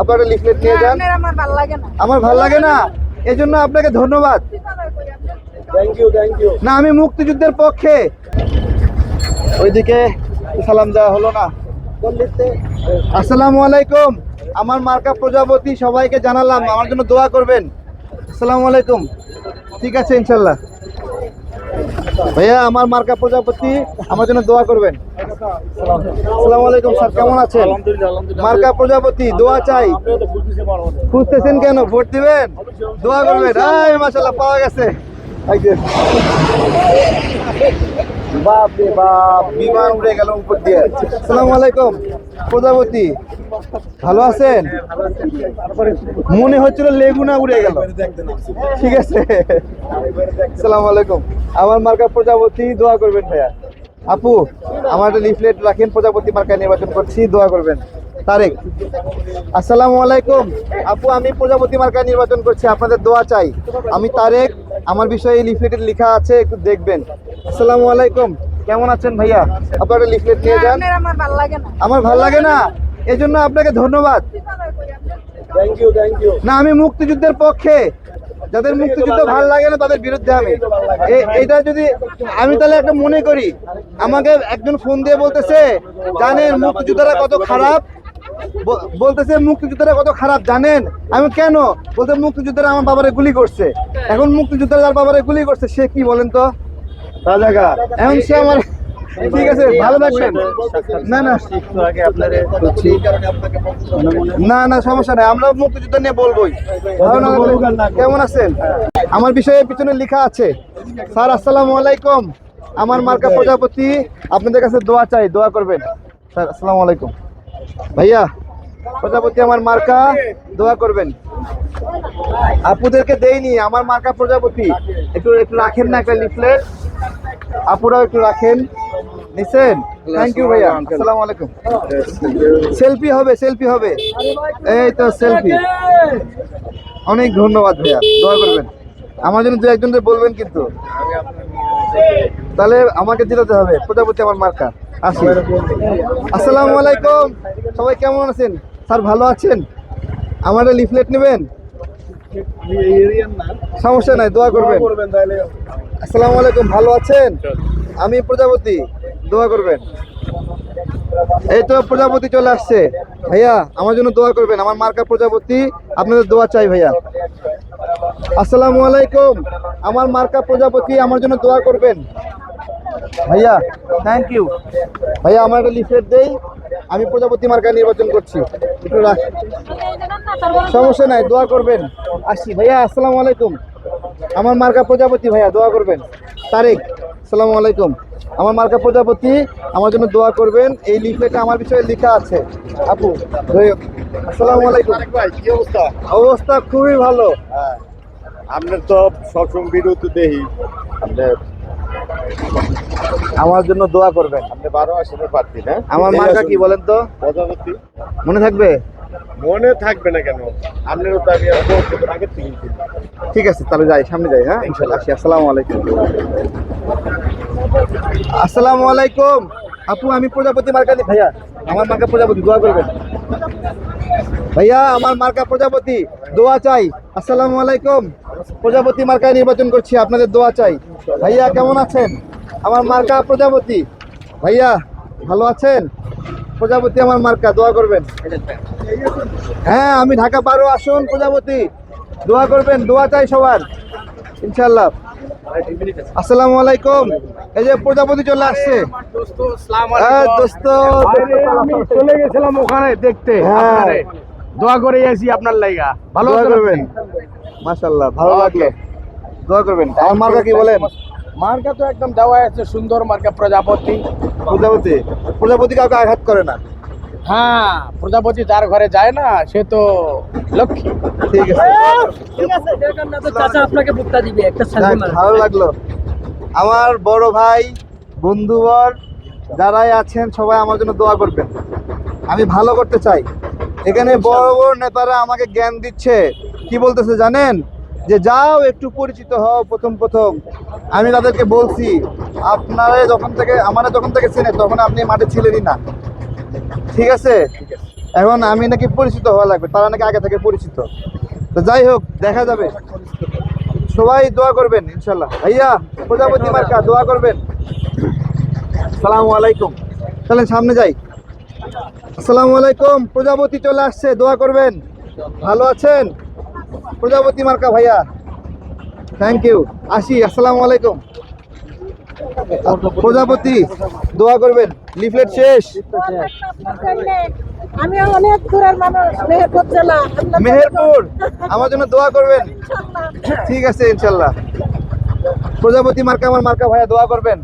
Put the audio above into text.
আপনারা লিফলেট নিয়ে যান। আমার ভালো লাগে না, এই জন্য আপনাকে ধন্যবাদ। Thank you. না, আমি মুক্তিযুদ্ধের পক্ষে। ওইদিকে সালাম দেওয়া হলো না। আসসালামু আলাইকুম। আমার মার্কা প্রজাপতি, সবাইকে জানালাম আমার জন্য দোয়া করবেন। আসসালামু আলাইকুম। ঠিক আছে, ইনশাল্লাহ। ভাইয়া, আমার মার্কা প্রজাপতি, আমার জন্য দোয়া করবেন। আসসালামু আলাইকুম স্যার, কেমন আছেন? মার্কা প্রজাপতি, দোয়া চাই। খুঁজতেছেন কেন? ভোট দিবেন, দোয়া করবেন। মাশাআল্লাহ, পাওয়া গেছে। বাপ রে বাপ, বিমান উড়ে গেল উপর দিয়ে। আসসালামু আলাইকুম প্রজাপতি, ভালো আছেন? মনে হচ্ছিল লেগুনা উড়ে গেল। ঠিক আছে, আসসালামু আলাইকুম। আমার মার্কা প্রজাপতি, দোয়া করবেন ভাইয়া। আপু, আমার একটা লিফলেট রাখেন, প্রজাপতি মার্কা নির্বাচন করছি, দোয়া করবেন। তারেক, আসসালামু আলাইকুম। আপু, আমি প্রজাপতি মার্কা নির্বাচন করছি, আপনাদের দোয়া চাই। আমি তারেক, আমার বিষয়ে লিফলেটে লেখা আছে, একটু দেখবেন। আসসালামু আলাইকুম, কেমন আছেন ভাইয়া? আপনারা লিফলেট নিয়ে যান। আমার ভালো লাগে না, এই জন্য আপনাকে ধন্যবাদ। Thank you. না, আমি মুক্তিযুদ্ধের পক্ষে। যাদের মুক্তিযুদ্ধ ভালো লাগে না তাদের বিরুদ্ধে আমি। এইটা যদি আমি তাহলে একটা মনে করি, আমাকে একজন ফোন দিয়ে বলতেছে, জানেন মুক্তিযোদ্ধারা কত খারাপ, বলতেছে মুক্তিযোদ্ধারা কত খারাপ জানেন। আমি কেন? বলতে মুক্তিযোদ্ধারা আমার বাবারে গুলি করছে। এখন মুক্তিযোদ্ধারা যার বাবারে গুলি করছে সে কি বলেন তো? এখন সে আমার, ঠিক আছে, ভালো থাকবেন। না সমস্যা নাই, আমরা মুক্তিযুদ্ধ নিয়ে বলবোই। কেমন আছেন? আমার বিষয়ে পিছনে লেখা আছে। স্যার, আসসালামু আলাইকুম। আমার মার্কা প্রজাপতি, আপনাদের কাছে দোয়া চাই, দোয়া করবেন স্যার। আসসালামু আলাইকুম। ভাইয়া, প্রজাপতি আমার মার্কা, দোয়া করবেন। আপুদেরকে দেইনি, আমার মার্কা প্রজাপতি। একটু রাখেন না একটা লিফলেট, আপুরাও একটু রাখেন। নিছেন? থ্যাংক ইউ ভাইয়া। আসসালামু আলাইকুম। সেলফি হবে। এই তো সেলফি। অনেক ধন্যবাদ ভাইয়া, দোয়া করবেন আমার জন্য। দু একজনদের বলবেন কিন্তু, তাহলে আমাকে জিতাতে হবে। প্রজাপতি আমার মার্কা। আসি। আসসালামু আলাইকুম, সবাই কেমন আছেন? স্যার, ভালো আছেন? আমার লিফলেট নেবেন? সমস্যা নাই, দোয়া করবেন। আসসালামু আলাইকুম, ভালো আছেন? আমি প্রজাপতি, দোয়া করবেন। এই তো প্রজাপতি চলে আসছে। ভাইয়া, আমার জন্য দোয়া করবেন। আমার মার্কা প্রজাপতি, আপনাদের দোয়া চাই ভাইয়া। আসসালামু আলাইকুম। আমার মার্কা প্রজাপতি, আমার জন্য দোয়া করবেন ভাইয়া। থ্যাংক ইউ ভাইয়া। আমার একটা লিফলেট দেই, আমি প্রজাপতি মার্কা নির্বাচন করছি, একটু রাখ। সমস্যা নাই, দোয়া করবেন। আসি ভাইয়া। আসসালামু আলাইকুম। আমার মার্কা প্রজাপতি ভাইয়া, দোয়া করবেন। তারেক, আসসালামু আলাইকুম। আমার মার্কা প্রজাপতি, আমার জন্য দোয়া করবেন। এই লিফলেটে আমার বিষয়ে লেখা আছে। আপু, আসসালামু আলাইকুম। কি অবস্থা? অবস্থা খুবই ভালো। আপনার তো সবসময় বিরতি দেখি, আমার জন্য দোয়া করবেন। আপনি 12 আসলে পারতি না? আমার মার্কা কি বলেন তো? প্রজাপতি। মনে থাকবে? মনে থাকবে না কেন? আপনারও তো আমি আগে থেকে। ঠিক আছে, তাহলে যাই, সামনে যাই। হ্যাঁ, ইনশাল্লাহ। আসি। আসসালামু আলাইকুম। আসসালামু আলাইকুম। আপু, আমি প্রজাপতি মার্কা ভাইয়া, আমার মার্কা প্রজাপতি, দোয়া করবেন ভাইয়া। আমার মার্কা প্রজাপতি, দোয়া চাই। আসসালামু আলাইকুম। প্রজাপতি মার্কায় নির্বাচন করছি, আপনাদের দোয়া চাই। ভাইয়া, কেমন আছেন? আমার মার্কা প্রজাপতি। ভাইয়া, ভালো আছেন? প্রজাপতি আমার মার্কা, দোয়া করবেন। হ্যাঁ, আমি ঢাকা 12 আসুন প্রজাপতি, দোয়া করবেন। দোয়া চাই সবার, ইনশাল্লাহ। আসসালামু আলাইকুম। এই যে প্রজাপতি চলে আসছে। দোস্ত, আমি চলে গেছিলাম ওখানে দেখতে, দোয়া করে এসি আপনার লাইগা। ভালো করবেন। মাশাআল্লাহ, ভালো লাগলো, দোয়া করবেন। আমার মার্কা কি বলেন? মার্কা তো একদম দেওয়া আছে, সুন্দর মার্কা প্রজাপতি। প্রজাপতি কাউকে আঘাত করে না। হ্যাঁ, প্রজাপতি যার ঘরে যায় না সে তো লক্ষ্মী। ঠিক আছে, চাচা আপনাকে বুকটা দিবে একটা। ভালো লাগলো। আমার বড় ভাই, বন্ধুবর যারাই আছেন সবাই আমার জন্য দোয়া করবেন। আমি ভালো করতে চাই। এখানে বড় বড় নেতারা আমাকে জ্ঞান দিচ্ছে। কি বলতেছে জানেন? যে যাও একটু পরিচিত হও প্রথম। আমি তাদেরকে বলছি, আমারা যখন থেকে চেনে তখন আপনি মাঠে ছিলেনই না। ঠিক আছে, এখন আমি নাকি পরিচিত হওয়া লাগবে, তারা নাকি আগে থেকে পরিচিত। তো যাই হোক, দেখা যাবে। সবাই দোয়া করবেন ইনশাল্লাহ। ভাইয়া প্রজাপতি মার্কা দোয়া করবেন। আসসালামু আলাইকুম। চলেন সামনে যাই। আসসালামু আলাইকুম। প্রজাপতি চলে আসছে, দোয়া করবেন। ভালো আছেন? প্রজাপতি মার্কা ভাইয়া, থ্যাংক ইউ। আসি, আসসালামু আলাইকুম। প্রজাপতি দোয়া করবেন। লিফলেট শেষ। আমি অনেক দূরের মানুষ, মেহেরপুর জেলা। মেহেরপুর, আমার জন্য দোয়া করবেন। ঠিক আছে ইনশাল্লাহ। প্রজাপতি মার্কা আমার মার্কা ভাইয়া, দোয়া করবেন।